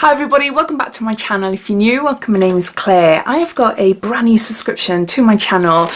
Hi everybody, welcome back to my channel. If you're new, welcome. My name is Claire. I have got a brand new subscription to my channel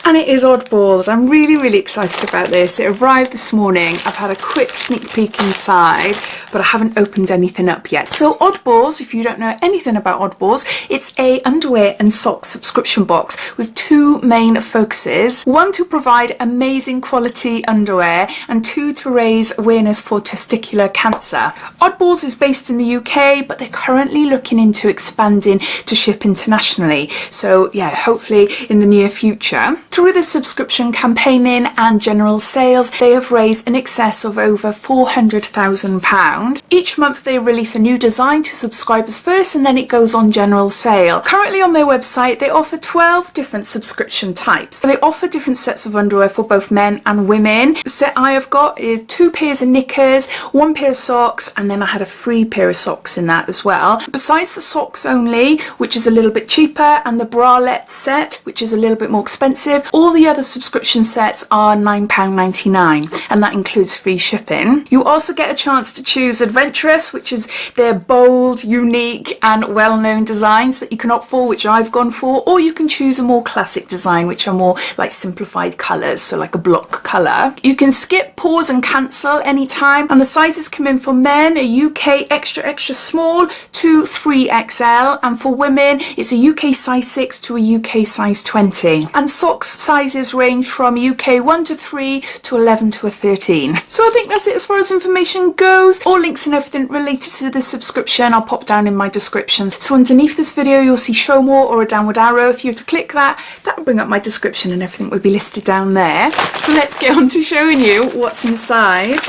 and it is Oddballs. I'm really excited about this. It arrived this morning. I've had a quick sneak peek inside, but I haven't opened anything up yet. So Oddballs, if you don't know anything about Oddballs, it's a underwear and socks subscription box with two main focuses. One, to provide amazing quality underwear, and two, to raise awareness for testicular cancer. Oddballs is based in the UK, but they're currently looking into expanding to ship internationally. So yeah, hopefully in the near future. Through the subscription campaigning and general sales, they have raised in excess of over £400,000. Each month they release a new design to subscribers first, and then it goes on general sale. Currently on their website, they offer 12 different subscription types. They offer different sets of underwear for both men and women. The set I have got is 2 pairs of knickers, 1 pair of socks, and then I had a free pair of socks in that as well. Besides the socks only, which is a little bit cheaper, and the bralette set, which is a little bit more expensive, all the other subscription sets are £9.99, and that includes free shipping. You also get a chance to choose ADVENTUROUS, which is their bold, unique and well-known designs that you can opt for, which I've gone for, or you can choose a more classic design, which are more like simplified colours, so like a block colour. You can skip, pause and cancel anytime, and the sizes come in for men a UK extra small to 3XL, and for women it's a UK size 6 to a UK size 20, and socks sizes range from UK 1 to 3 to 11 to a 13. So I think that's it as far as information goes. All links and everything related to the subscription I'll pop down in my descriptions. So underneath this video you'll see show more or a downward arrow. If you were to click that, that'll bring up my description and everything will be listed down there. So let's get on to showing you what's inside.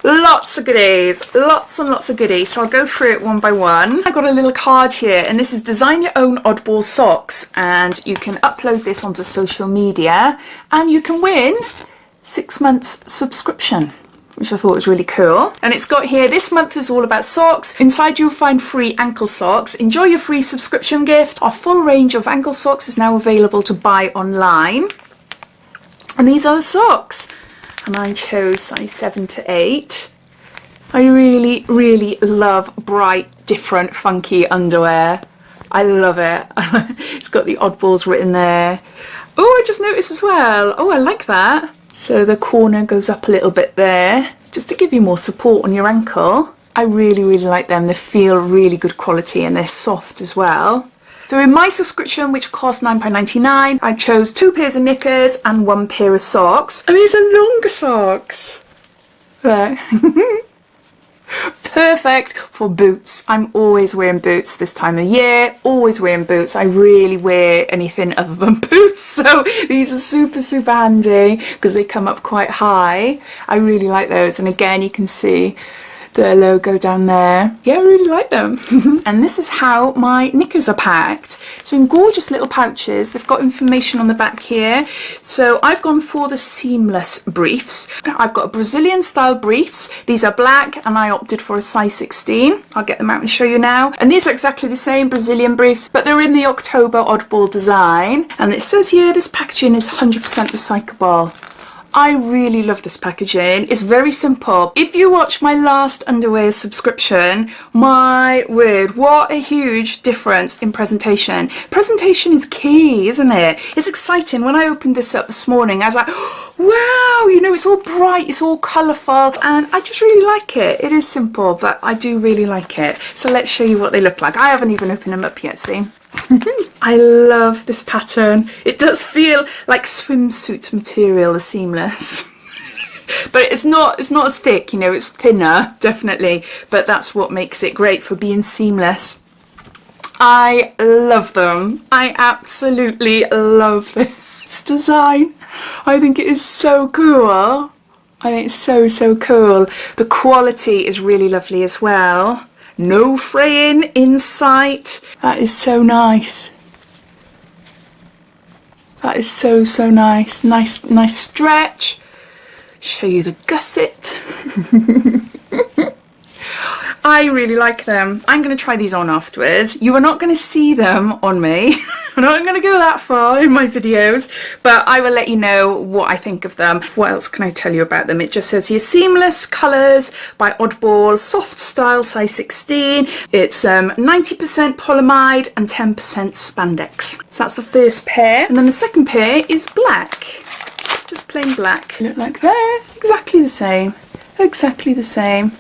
Lots of goodies, lots and lots of goodies. So I'll go through it one by one. I got a little card here, and this is design your own Oddball socks, and you can upload this onto social media and you can win 6 months subscription, which I thought was really cool. And it's got here, this month is all about socks. Inside you'll find free ankle socks. Enjoy your free subscription gift. Our full range of ankle socks is now available to buy online. And these are the socks. And I chose size 7 to 8. I really love bright, different, funky underwear. I love it. It's got the Oddballs written there. Oh, I just noticed as well. Oh, I like that. So the corner goes up a little bit there, just to give you more support on your ankle. I really like them. They feel really good quality and they're soft as well. So in my subscription, which cost £9.99, I chose 2 pairs of knickers and 1 pair of socks. And these are longer socks. There. Perfect for boots. I'm always wearing boots this time of year, always wearing boots. I rarely wear anything other than boots, so these are super handy because they come up quite high. I really like those, and again you can see the logo down there. Yeah, I really like them. And this is how my knickers are packed. So in gorgeous little pouches. They've got information on the back here. So I've gone for the Seemless briefs. I've got a Brazilian style briefs. These are black and I opted for a size 16. I'll get them out and show you now. And these are exactly the same Brazilian briefs, but they're in the October Oddball design. And it says here this packaging is 100% recyclable. I really love this packaging. It's very simple. If you watch my last underwear subscription, my word, what a huge difference in presentation. Presentation is key, isn't it? It's exciting. When I opened this up this morning, I was like, wow, you know, it's all bright, it's all colourful, and I just really like it. It is simple, but I do really like it. So let's show you what they look like. I haven't even opened them up yet, see? I love this pattern. It does feel like swimsuit material, the Seemless. But it's not as thick, you know, it's thinner, definitely. But that's what makes it great for being seamless. I love them. I absolutely love this design. I think it is so cool. I think it's so cool. The quality is really lovely as well. No fraying in sight. That is so nice. That is so nice. Nice stretch. Show you the gusset. I really like them. I'm going to try these on afterwards. You are not going to see them on me. I'm not going to go that far in my videos, but I will let you know what I think of them. What else can I tell you about them? It just says here, Seemless Colours by Oddballs, soft style, size 16. It's 90% polyamide and 10% spandex. So that's the first pair. And then the second pair is black. Just plain black. Look like that. Exactly the same. Exactly the same.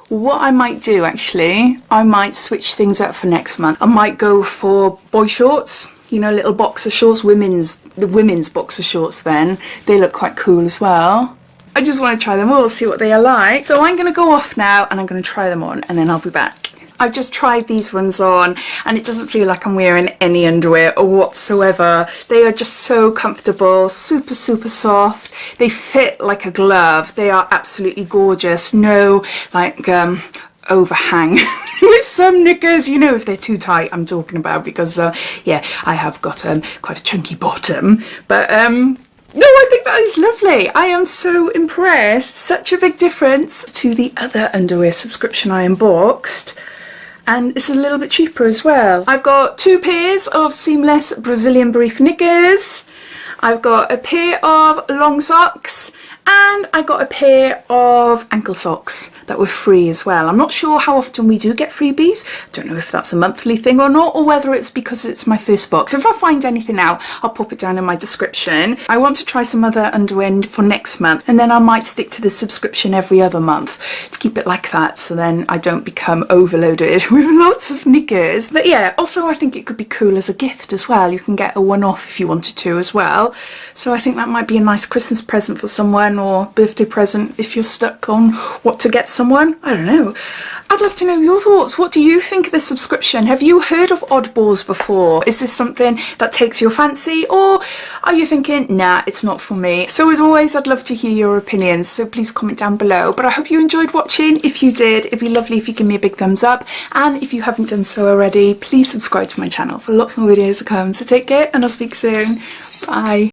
What I might do actually, I might switch things up for next month. I might go for boy shorts, you know, little boxer shorts, the women's boxer shorts then. They look quite cool as well. I just want to try them all, see what they are like. So I'm going to go off now and I'm going to try them on and then I'll be back. I've just tried these ones on and it doesn't feel like I'm wearing any underwear or whatsoever. They are just so comfortable, super, super soft. They fit like a glove. They are absolutely gorgeous. No, like, overhang with some knickers, you know, if they're too tight, I'm talking about, because, yeah, I have got quite a chunky bottom. But, no, I think that is lovely. I am so impressed. Such a big difference to the other underwear subscription I unboxed. And it's a little bit cheaper as well. I've got 2 pairs of Seemless Brazilian brief knickers. I've got a pair of long socks and I got a pair of ankle socks that were free as well. I'm not sure how often we do get freebies. Don't know if that's a monthly thing or not, or whether it's because it's my first box. If I find anything out, I'll pop it down in my description. I want to try some other underwear for next month, and then I might stick to the subscription every other month to keep it like that, so then I don't become overloaded with lots of knickers. But yeah, also I think it could be cool as a gift as well. You can get a one-off if you wanted to as well. So I think that might be a nice Christmas present for someone, or birthday present if you're stuck on what to get someone. I don't know. I'd love to know your thoughts. What do you think of this subscription? Have you heard of Oddballs before? Is this something that takes your fancy, or are you thinking, nah, it's not for me? So as always, I'd love to hear your opinions, so please comment down below. But I hope you enjoyed watching. If you did, it'd be lovely if you give me a big thumbs up, and if you haven't done so already, please subscribe to my channel for lots more videos to come. So take care and I'll speak soon. Bye.